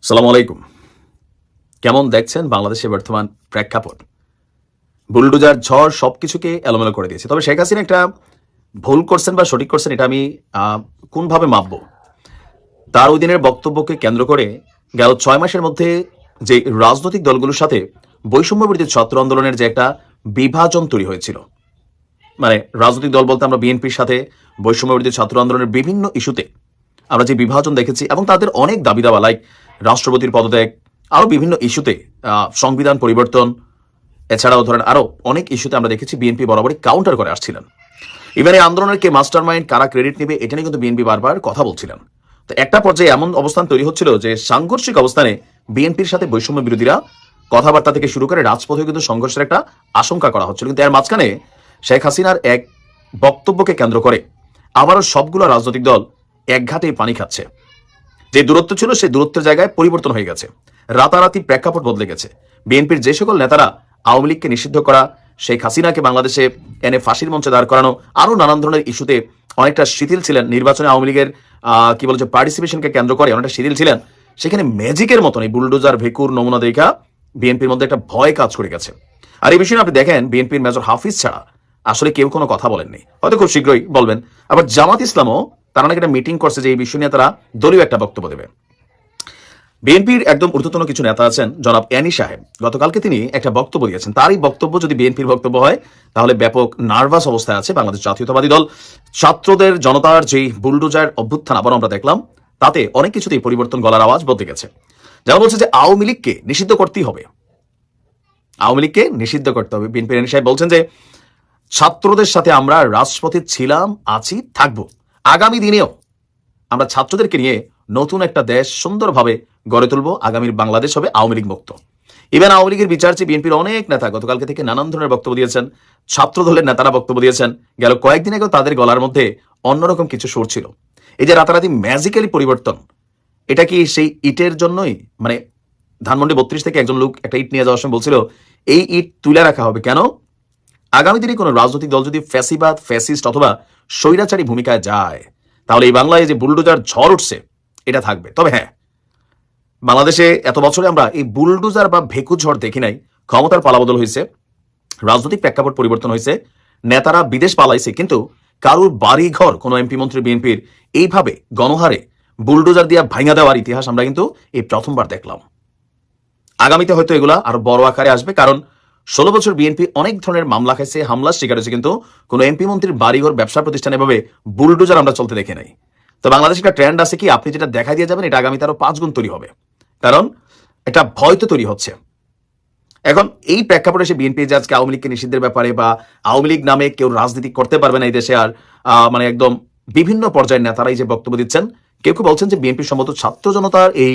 সালামু আলাইকুম। কেমন দেখছেন বাংলাদেশের বর্তমান প্রেক্ষাপট? বুলডোজার ঝড় সবকিছুকে এলোমেলো করে দিয়েছে। তবে শেখ হাসিনা একটা ভুল করছেন বা সঠিক করছেন এটা আমি কোনভাবে মাপবো? তার ওই দিনের বক্তব্যকে কেন্দ্র করে গেল ৬ মাসের মধ্যে যে রাজনৈতিক দলগুলোর সাথে বৈষম্য বিরোধী ছাত্র আন্দোলনের যে একটা বিভাজন তৈরি হয়েছিল, মানে রাজনৈতিক দল বলতে আমরা বিএনপির সাথে বৈষম্য বিরোধী ছাত্র আন্দোলনের বিভিন্ন ইস্যুতে আমরা যে বিভাজন দেখেছি এবং তাদের অনেক দাবি দাওয়া লাইক রাষ্ট্রপতির পদত্যাগ, আরও বিভিন্ন ইস্যুতে সংবিধান পরিবর্তন, এছাড়াও ধরেন আরও অনেক ইস্যুতে আমরা দেখেছি বিএনপি বরাবরই কাউন্টার করে আসছিলেন। ইভেন এই আন্দোলনের কে মাস্টার মাইন্ড, কারা ক্রেডিট নেবে, এটা নিয়ে কিন্তু বিএনপি বারবার কথা বলছিলেন। তো একটা পর্যায়ে এমন অবস্থান তৈরি হচ্ছিল যে সাংঘর্ষিক অবস্থানে বিএনপির সাথে বৈষম্য বিরোধীরা কথাবার্তা থেকে শুরু করে রাজপথে কিন্তু সংঘর্ষের একটা আশঙ্কা করা হচ্ছিল। কিন্তু এর মাঝখানে শেখ হাসিনার এক বক্তব্যকে কেন্দ্র করে আবারও সবগুলো রাজনৈতিক দল একঘাটেই পানি খাচ্ছে। যে দূরত্ব ছিল সেই দূরত্বের জায়গায় পরিবর্তন হয়ে গেছে, রাতারাতি প্রেক্ষাপট বদলে গেছে। বিএনপির যে সকল নেতারা আওয়ামী লীগকে নিষিদ্ধ করা, শেখ হাসিনাকে বাংলাদেশে এনে ফাঁসির মঞ্চে দাঁড় করানো, আরও নানান ধরনের ইস্যুতে অনেকটা শিথিল ছিলেন, নির্বাচনে আওয়ামী লীগের কি বলে যে পার্টিসিপেশনকে কেন্দ্র করে অনেকটা শিথিল ছিলেন, সেখানে ম্যাজিকের মতন এই বুলডোজার ভেকুর নমুনা দেখা বিএনপির মধ্যে একটা ভয় কাজ করে গেছে। আর এই বিষয়ে আপনি দেখেন বিএনপির মেজর হাফিজ ছাড়া আসলে কেউ কোনো কথা বলেননি, হয়তো খুব শীঘ্রই বলবেন। আবার জামাত ইসলামও তারা নাকি একটা মিটিং করছে যে এই বিষয় নিয়ে তারা দলীয় একটা বক্তব্য দেবে। বিএনপির একদম ঊর্ধ্বতন কিছু নেতা আছেন, জনাব অ্যানি সাহেব, গতকালকে তিনি একটা বক্তব্য দিয়েছেন। তার এই বক্তব্য যদি বিএনপির বক্তব্য হয় তাহলে ব্যাপক নার্ভাস অবস্থায় আছে বাংলাদেশ জাতীয়তাবাদী দল। ছাত্রদের জনতার যেই বুলডোজার অভ্যুত্থান আবার আমরা দেখলাম, তাতে অনেক কিছুতেই পরিবর্তন, গলার আওয়াজ বদলে গেছে। যারা বলছে যে আওয়ামী লীগকে নিষিদ্ধ করতেই হবে, আওয়ামী লীগকে নিষিদ্ধ করতে হবে, বিএনপির অ্যানি সাহেব বলছেন যে ছাত্রদের সাথে আমরা রাজপথে ছিলাম, আছি, থাকবো, আগামী দিনেও আমরা ছাত্রদেরকে নিয়ে নতুন একটা দেশ সুন্দরভাবে গড়ে তুলবো, আগামীর বাংলাদেশ হবে আওয়ামী লীগ মুক্ত। ইভেন আওয়ামী লীগের বিচার চেয়ে বিএনপির অনেক নেতা গতকালকে থেকে নানান ধরনের বক্তব্য দিয়েছেন, ছাত্র দলের নেতারা বক্তব্য দিয়েছেন। গেল কয়েকদিন আগেও তাদের গলার মধ্যে অন্যরকম কিছু সুর ছিল। এই যে রাতারাতি ম্যাজিক্যালি পরিবর্তন, এটা কি সেই ইটের জন্যই? মানে ধানমন্ডি 32 থেকে একজন লোক একটা ইট নিয়ে যাওয়ার সময় বলছিল এই ইট তুলে রাখা হবে কেন? আগামী দিনে কোনো রাজনৈতিক দল যদি ফ্যাসিবাদ, ফ্যাসিস্ট অথবা স্বৈরাচারী ভূমিকায় যায়, তাহলে এই বাংলায় যে বুলডোজার ঝড় উঠছে এটা থাকবে। তবে হ্যাঁ, বাংলাদেশে এত বছরে আমরা এই বুলডোজার বা ভেকু ঝড় দেখি নাই। ক্ষমতার পালাবদল হয়েছে, রাজনৈতিক প্রেক্ষাপট পরিবর্তন হয়েছে, নেতারা বিদেশ পালাইছে, কিন্তু কারুর বাড়ি ঘর কোনো এমপি মন্ত্রী বিএনপির এইভাবে গণহারে বুলডোজার দিয়া ভাঙা দেওয়ার ইতিহাস আমরা কিন্তু এই প্রথমবার দেখলাম। আগামীতে হয়তো এগুলা আরো বড় আকারে আসবে, কারণ 16 বছর বিএনপি অনেক ধরনের মামলা খাইছে, হামলার শিকার হয়েছে, কিন্তু কোনো এমপি মন্ত্রীর বাড়িঘর, ব্যবসা প্রতিষ্ঠান এভাবে বুলডোজার আমরা চলতে দেখে নাই। তো বাংলাদেশে একটা ট্রেন্ড আছে কি, আপনি যেটা দেখা দিয়ে যাবেন এটা আগামীতে আরো 5 গুণ তৈরি হবে, কারণ একটা ভয় তো তৈরি হচ্ছে। এখন এই প্রেক্ষাপটে এসে বিএনপি যে আজকে আওয়ামী লীগকে নিষিদ্ধের ব্যাপারে বা আওয়ামী লীগ নামে কেউ রাজনীতি করতে পারবে না এই দেশে আর, মানে একদম বিভিন্ন পর্যায়ের নেতারাই যে বক্তব্য দিচ্ছেন, কেউ কেউ বলছেন যে বিএনপি সম্ভবত ছাত্র জনতার এই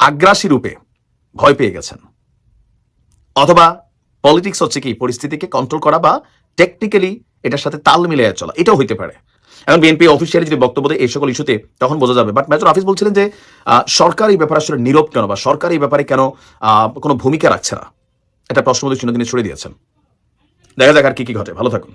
আগ্রাসী রূপে ভয় পেয়ে গেছেন, অথবা পলিটিক্স হচ্ছে কি পরিস্থিতিকে কন্ট্রোল করা বা টেকনিক্যালি এটার সাথে তাল মিলিয়ে চলা, এটাও হইতে পারে। এখন বিএনপি অফিসিয়ালি যদি বক্তব্য দেয় এই সকল ইস্যুতে তখন বোঝা যাবে। বাট মেজর হাফিজ বলছিলেন যে সরকার এই ব্যাপারে আসলে নীরব কেন, বা সরকার এই ব্যাপারে কেন কোনো ভূমিকা রাখছে না, এটা প্রশ্নবোধক চিহ্ন তিনি ছড়িয়ে দিয়েছেন। দেখা যাক আর কি কি ঘটে। ভালো থাকুন।